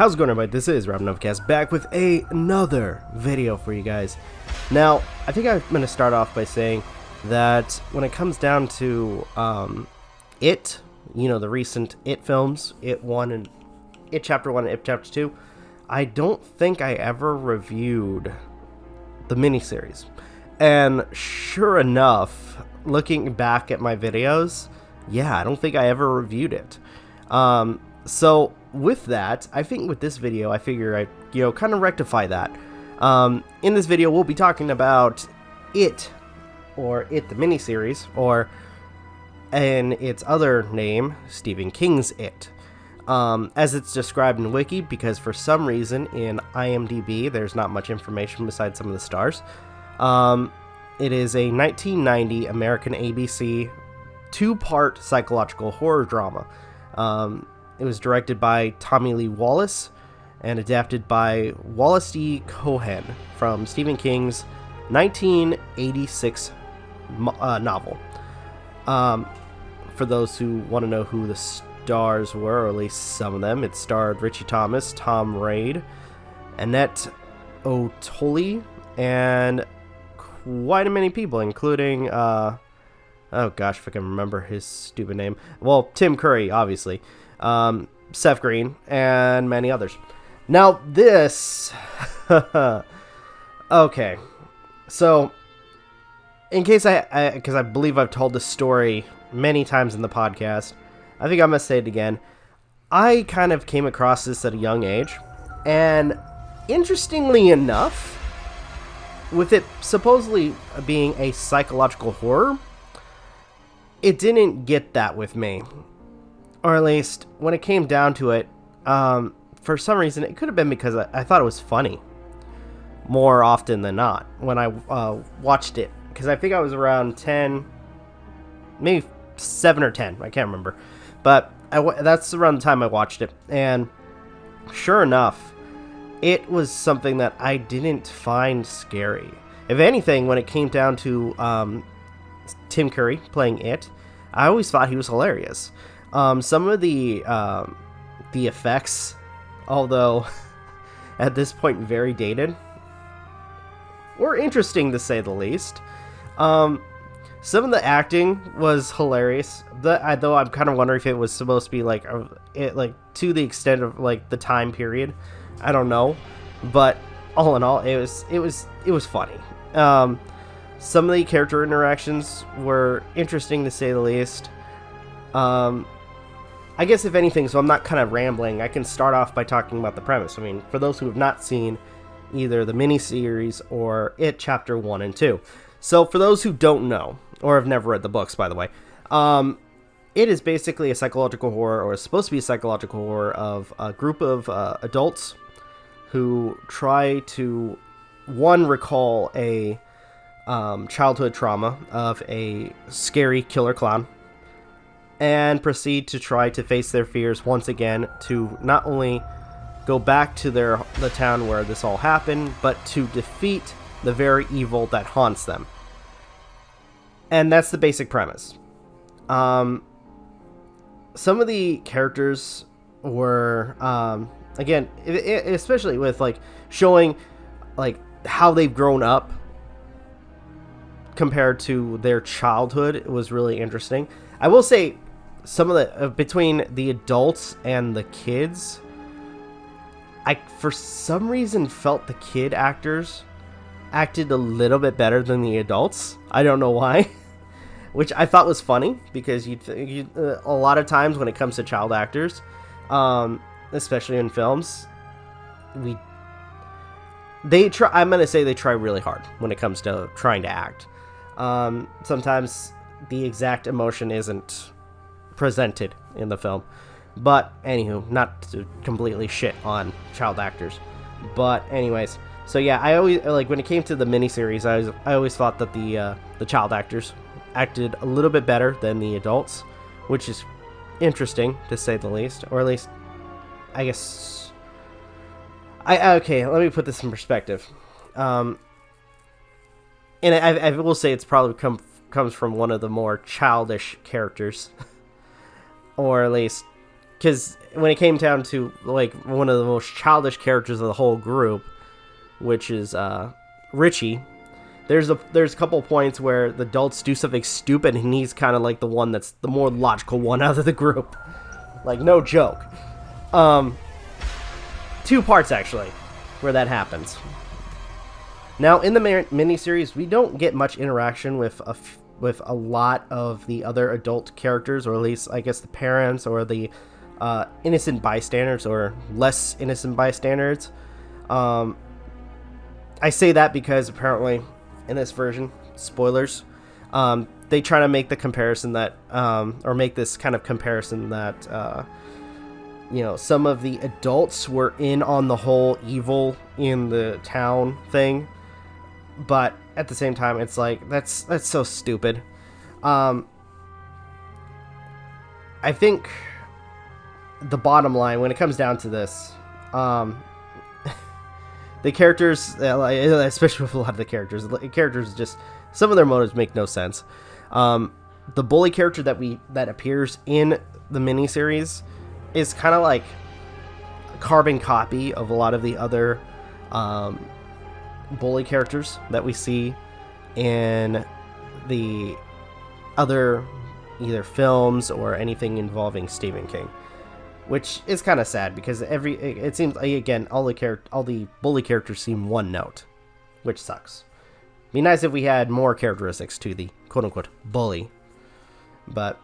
How's it going, everybody? This is Novakast back with another video for you guys. Now, I think I'm going to start off by saying that when it comes down to It, you know, the recent It films, It 1 and It Chapter 1 and It Chapter 2, I don't think I ever reviewed the miniseries. And sure enough, looking back at my videos, yeah, I don't think I ever reviewed it. So with that, I think with this video, I figure I, kind of rectify that. In this video, we'll be talking about It, or It the miniseries, or in its other name, Stephen King's It, as it's described in Wiki, because for some reason in IMDb, there's not much information besides some of the stars. It is a 1990 American ABC two-part psychological horror drama. It was directed by Tommy Lee Wallace and adapted by Wallace D. Cohen from Stephen King's 1986 novel. For those who want to know who the stars were, or at least some of them, it starred Richie Thomas, Tom Raid, Annette O'Toole, and quite a many people, including, oh gosh, if I can remember his stupid name. Well, Tim Curry, obviously. Seth Green, and many others. Now, this... okay. So, in case because I believe I've told this story many times in the podcast, I think I'm going to say it again. I kind of came across this at a young age, and interestingly enough, with it supposedly being a psychological horror, it didn't get that with me. Or at least, when it came down to it, for some reason, it could have been because I thought it was funny. More often than not, when I watched it. Because I think I was around 10, maybe 7 or 10, I can't remember. But that's around the time I watched it. And sure enough, it was something that I didn't find scary. If anything, when it came down to Tim Curry playing It, I always thought he was hilarious. Some of the effects, although at this point very dated, were interesting to say the least. Some of the acting was hilarious. Though I'm kind of wondering if it was supposed to be like to the extent of like the time period. I don't know, but all in all, it was funny. Some of the character interactions were interesting to say the least. I guess if anything, so I'm not kind of rambling, I can start off by talking about the premise. I mean, for those who have not seen either the miniseries or It Chapter 1 and 2. So for those who don't know, or have never read the books, by the way, it is basically a psychological horror, or is supposed to be a psychological horror of a group of adults who try to, one, recall a childhood trauma of a scary killer clown, and proceed to try to face their fears once again, to not only go back to the town where this all happened, but to defeat the very evil that haunts them. And that's the basic premise. Some of the characters were, again, especially with like showing like how they've grown up compared to their childhood, it was really interesting. I will say, some of the between the adults and the kids, I for some reason felt the kid actors acted a little bit better than the adults. I don't know why, which I thought was funny, because a lot of times when it comes to child actors, especially in films, they try. I'm gonna say they try really hard when it comes to trying to act. Sometimes the exact emotion isn't presented in the film, but anywho, not to completely shit on child actors, but anyways, so yeah, I always like when it came to the miniseries, I always thought that the child actors acted a little bit better than the adults, which is interesting to say the least, or at least I guess okay, let me put this in perspective. And I will say it's probably comes from one of the more childish characters, or at least because when it came down to like one of the most childish characters of the whole group, which is Richie, there's a couple points where the adults do something stupid, and he's kind of like the one that's the more logical one out of the group. Like, no joke. 2 parts actually where that happens. Now in the miniseries, we don't get much interaction with a lot of the other adult characters, or at least I guess the parents or the innocent bystanders or less innocent bystanders. I say that because apparently in this version, spoilers, they try to make the comparison that, or make this kind of comparison that, some of the adults were in on the whole evil in the town thing, but at the same time, it's like, that's so stupid. I think the bottom line, when it comes down to this, the characters, especially with a lot of the characters just, some of their motives make no sense. The bully character that appears in the miniseries is kind of like a carbon copy of a lot of the other bully characters that we see in the other either films or anything involving Stephen King. Which is kind of sad because it seems like, again, all the bully characters seem one note, which sucks. Be nice if we had more characteristics to the quote unquote bully, but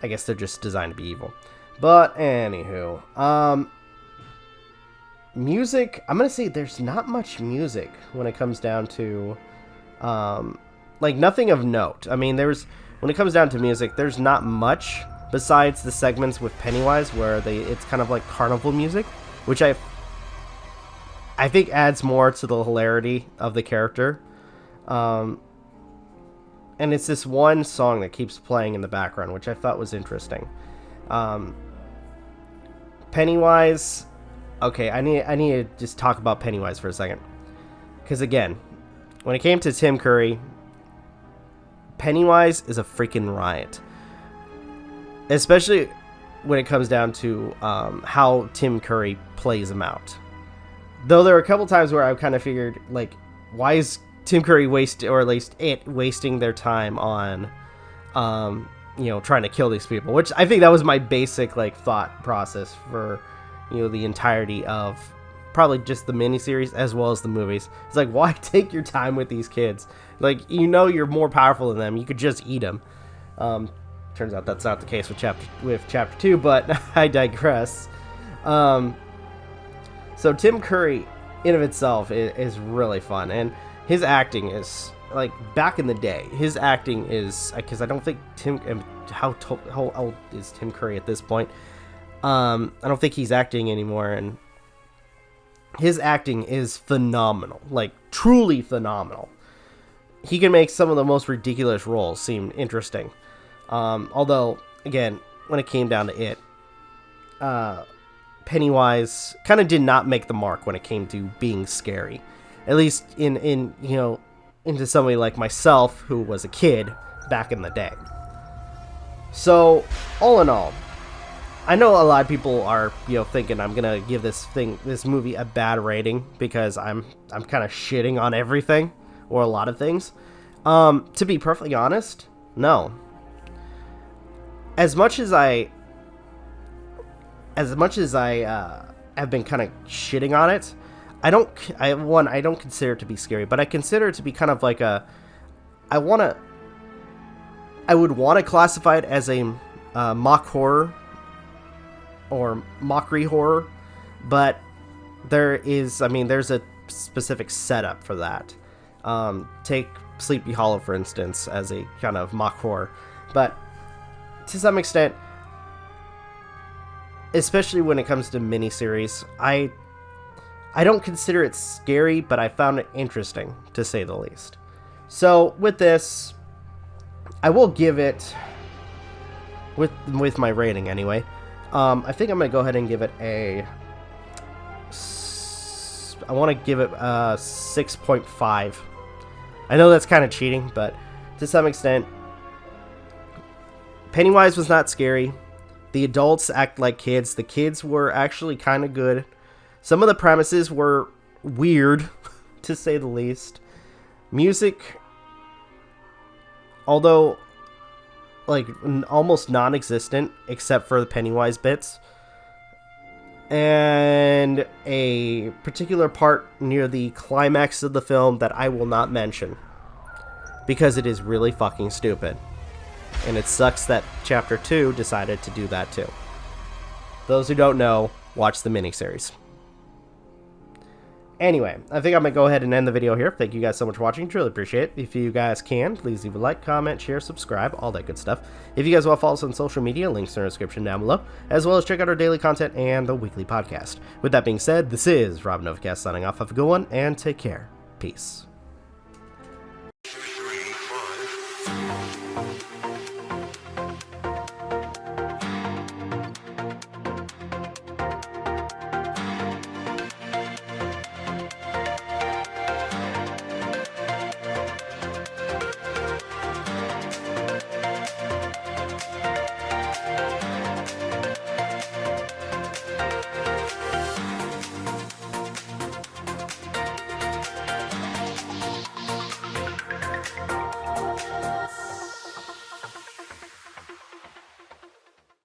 I guess they're just designed to be evil. But anywho, music, I'm gonna say there's not much music when it comes down to like nothing of note. I mean, when it comes down to music, there's not much. Besides the segments with Pennywise, where it's kind of like carnival music, which I think adds more to the hilarity of the character. And it's this one song that keeps playing in the background, which I thought was interesting. Pennywise, okay, I need to just talk about Pennywise for a second, because again, when it came to Tim Curry, Pennywise is a freaking riot. Especially when it comes down to how Tim Curry plays him out. Though there were a couple times where I kind of figured, like, why is Tim Curry wasting their time on, trying to kill these people? Which I think that was my basic, like, thought process for, the entirety of probably just the miniseries as well as the movies. It's like, why take your time with these kids? Like, you're more powerful than them. You could just eat them. Turns out that's not the case with chapter 2, but I digress. So Tim Curry, in of itself, is really fun, and his acting is like back in the day. His acting is, because I don't think how old is Tim Curry at this point? I don't think he's acting anymore, and his acting is phenomenal, like truly phenomenal. He can make some of the most ridiculous roles seem interesting. Although, again, when it came down to it, Pennywise kind of did not make the mark when it came to being scary. At least into somebody like myself who was a kid back in the day. So, all in all, I know a lot of people are, thinking I'm gonna give this movie a bad rating because I'm kind of shitting on everything or a lot of things. To be perfectly honest, no. As much as I have been kind of shitting on it, I don't consider it to be scary, but I consider it to be kind of like I would want to classify it as a mock horror or mockery horror, but there's a specific setup for that. Take Sleepy Hollow, for instance, as a kind of mock horror, but to some extent, especially when it comes to miniseries, I don't consider it scary, but I found it interesting, to say the least. So, with this, I will give it, with my rating anyway, I think I'm going to go ahead and give it I want to give it a 6.5. I know that's kind of cheating, but to some extent, Pennywise was not scary. The adults act like kids. The kids were actually kind of good. Some of the premises were weird, to say the least. Music, although like almost non-existent except for the Pennywise bits, and a particular part near the climax of the film that I will not mention because it is really fucking stupid, and it sucks that chapter 2 decided to do that too. Those who don't know, watch the miniseries. Anyway, I think I'm going to go ahead and end the video here. Thank you guys so much for watching. Truly appreciate it. If you guys can, please leave a like, comment, share, subscribe, all that good stuff. If you guys want to follow us on social media, links in the description down below, as well as check out our daily content and the weekly podcast. With that being said, this is Rob Novakast signing off. Have a good one, and take care. Peace.